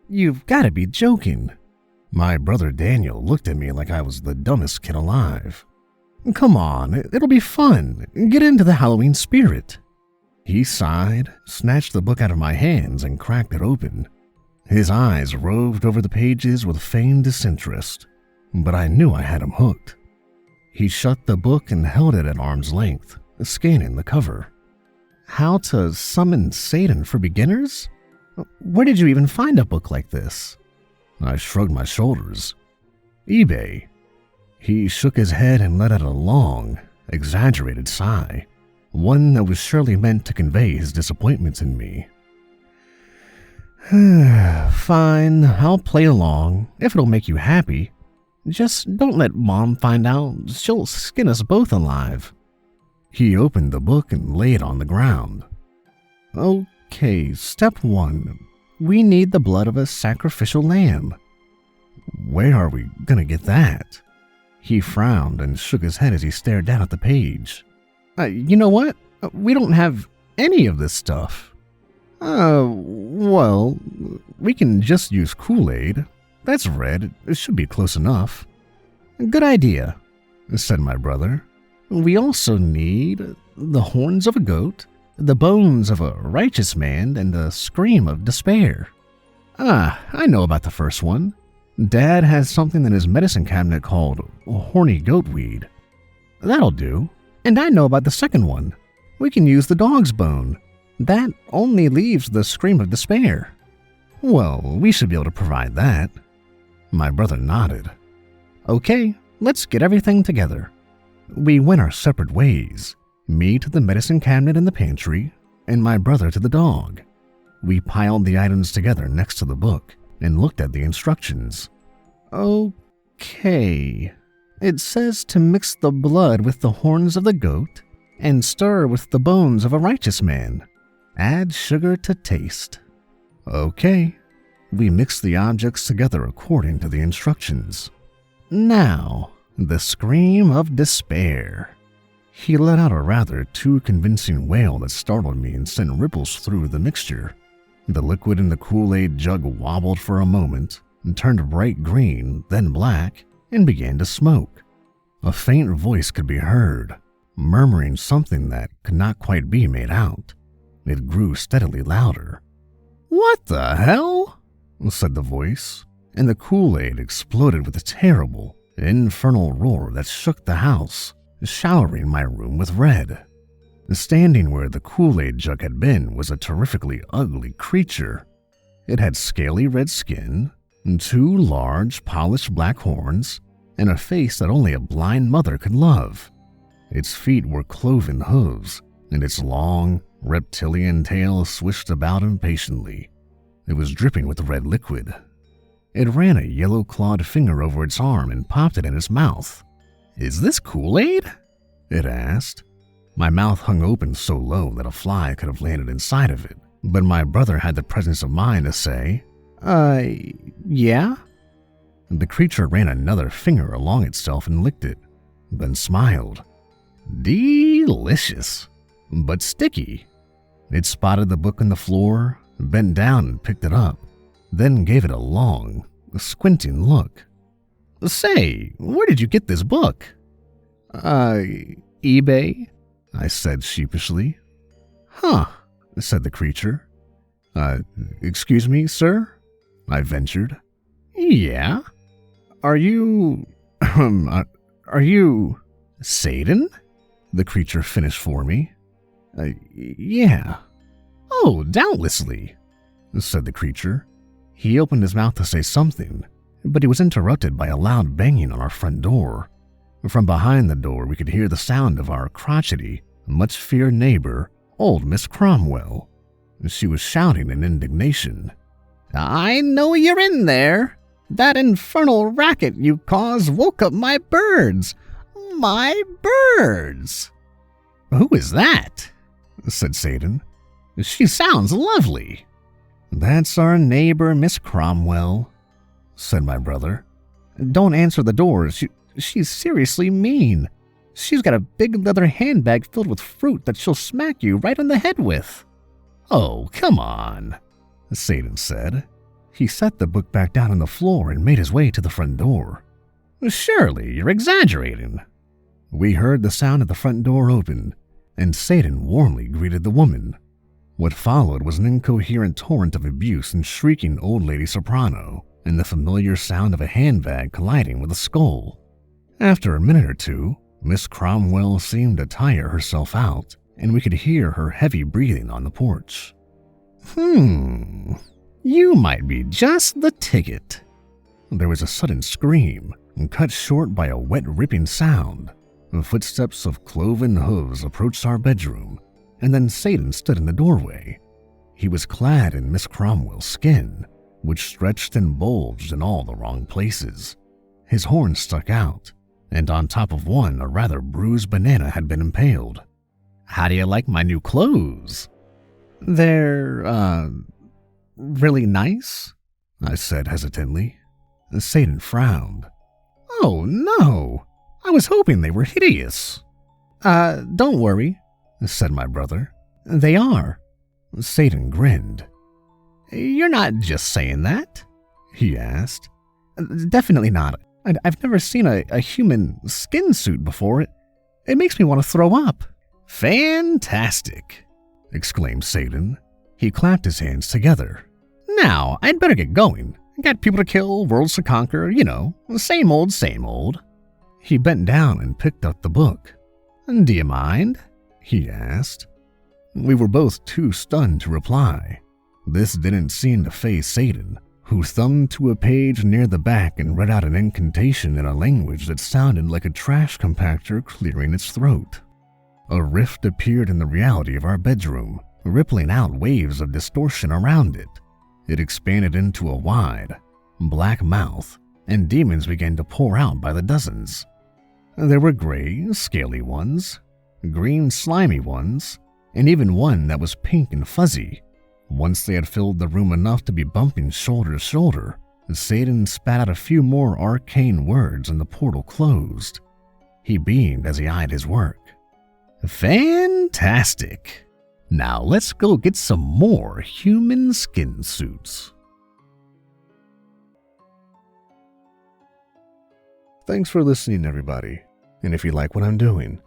You've got to be joking. My brother Daniel looked at me like I was the dumbest kid alive. Come on, it'll be fun. Get into the Halloween spirit. He sighed, snatched the book out of my hands, and cracked it open. His eyes roved over the pages with feigned disinterest, but I knew I had him hooked. He shut the book and held it at arm's length, scanning the cover. How to Summon Satan for Beginners? Where did you even find a book like this? I shrugged my shoulders. eBay. He shook his head and let out a long, exaggerated sigh, one that was surely meant to convey his disappointment in me. Fine, I'll play along, if it'll make you happy. Just don't let Mom find out. She'll skin us both alive. He opened the book and laid it on the ground. Okay, step 1. We need the blood of a sacrificial lamb. Where are we gonna get that? He frowned and shook his head as he stared down at the page. You know what? We don't have any of this stuff. Well, we can just use Kool-Aid. That's red. It should be close enough. Good idea, said my brother. We also need the horns of a goat, the bones of a righteous man, and a scream of despair. I know about the first one. Dad has something in his medicine cabinet called horny goatweed. That'll do. And I know about the second one. We can use the dog's bone. That only leaves the scream of despair. Well, we should be able to provide that. My brother nodded. Okay, let's get everything together. We went our separate ways, me to the medicine cabinet in the pantry, and my brother to the dog. We piled the items together next to the book and looked at the instructions. Okay. It says to mix the blood with the horns of the goat and stir with the bones of a righteous man. Add sugar to taste. Okay. We mixed the objects together according to the instructions. Now, the scream of despair. He let out a rather too convincing wail that startled me and sent ripples through the mixture. The liquid in the Kool-Aid jug wobbled for a moment and turned bright green, then black, and began to smoke. A faint voice could be heard, murmuring something that could not quite be made out. It grew steadily louder. "What the hell?" said the voice, and the Kool-Aid exploded with a terrible, infernal roar that shook the house, showering my room with red. Standing where the Kool-Aid jug had been was a terrifically ugly creature. It had scaly red skin, 2 large, polished black horns, and a face that only a blind mother could love. Its feet were cloven hooves, and its long, reptilian tail swished about impatiently. It was dripping with red liquid. It ran a yellow-clawed finger over its arm and popped it in its mouth. "Is this Kool-Aid?" it asked. My mouth hung open so low that a fly could have landed inside of it, but my brother had the presence of mind to say, yeah? The creature ran another finger along itself and licked it, then smiled. Delicious, but sticky. It spotted the book on the floor, bent down and picked it up, then gave it a long, squinting look. "Say, where did you get this book?" eBay, I said sheepishly. "Huh," said the creature. Excuse me, sir?" I ventured. "Yeah? Are you Satan?" the creature finished for me. Yeah. "Oh, doubtlessly," said the creature. He opened his mouth to say something, but he was interrupted by a loud banging on our front door. From behind the door, we could hear the sound of our crotchety, much-feared neighbor, old Miss Cromwell. She was shouting in indignation. "I know you're in there. That infernal racket you caused woke up my birds. My birds!" "Who is that?" said Satan. "She sounds lovely." "That's our neighbor, Miss Cromwell," said my brother. "Don't answer the doors. She's seriously mean. She's got a big leather handbag filled with fruit that she'll smack you right on the head with." "Oh, come on," Satan said. He set the book back down on the floor and made his way to the front door. "Surely you're exaggerating." We heard the sound of the front door open, and Satan warmly greeted the woman. What followed was an incoherent torrent of abuse and shrieking old lady soprano, and the familiar sound of a handbag colliding with a skull. After a minute or two, Miss Cromwell seemed to tire herself out, and we could hear her heavy breathing on the porch. You might be just the ticket." There was a sudden scream, cut short by a wet ripping sound. The footsteps of cloven hooves approached our bedroom, and then Satan stood in the doorway. He was clad in Miss Cromwell's skin, which stretched and bulged in all the wrong places. His horns stuck out, and on top of one a rather bruised banana had been impaled. "How do you like my new clothes?" "They're, really nice," I said hesitantly. Satan frowned. "Oh, no! I was hoping they were hideous." Don't worry," said my brother. "They are." Satan grinned. "You're not just saying that?" he asked. "Definitely not. I've never seen a human skin suit before. It makes me want to throw up." "Fantastic!" exclaimed Satan. He clapped his hands together. "Now, I'd better get going. Got people to kill, worlds to conquer, same old, same old." He bent down and picked up the book. "Do you mind?" he asked. We were both too stunned to reply. This didn't seem to faze Satan, who thumbed to a page near the back and read out an incantation in a language that sounded like a trash compactor clearing its throat. A rift appeared in the reality of our bedroom, rippling out waves of distortion around it. It expanded into a wide, black mouth, and demons began to pour out by the dozens. There were gray, scaly ones, green, slimy ones, and even one that was pink and fuzzy. Once they had filled the room enough to be bumping shoulder to shoulder, Satan spat out a few more arcane words and the portal closed. He beamed as he eyed his work. "Fantastic! Now let's go get some more human skin suits." Thanks for listening, everybody. And if you like what I'm doing,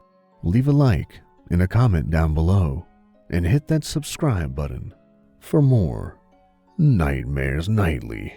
leave a like and a comment down below, and hit that subscribe button for more Nightmares Nightly.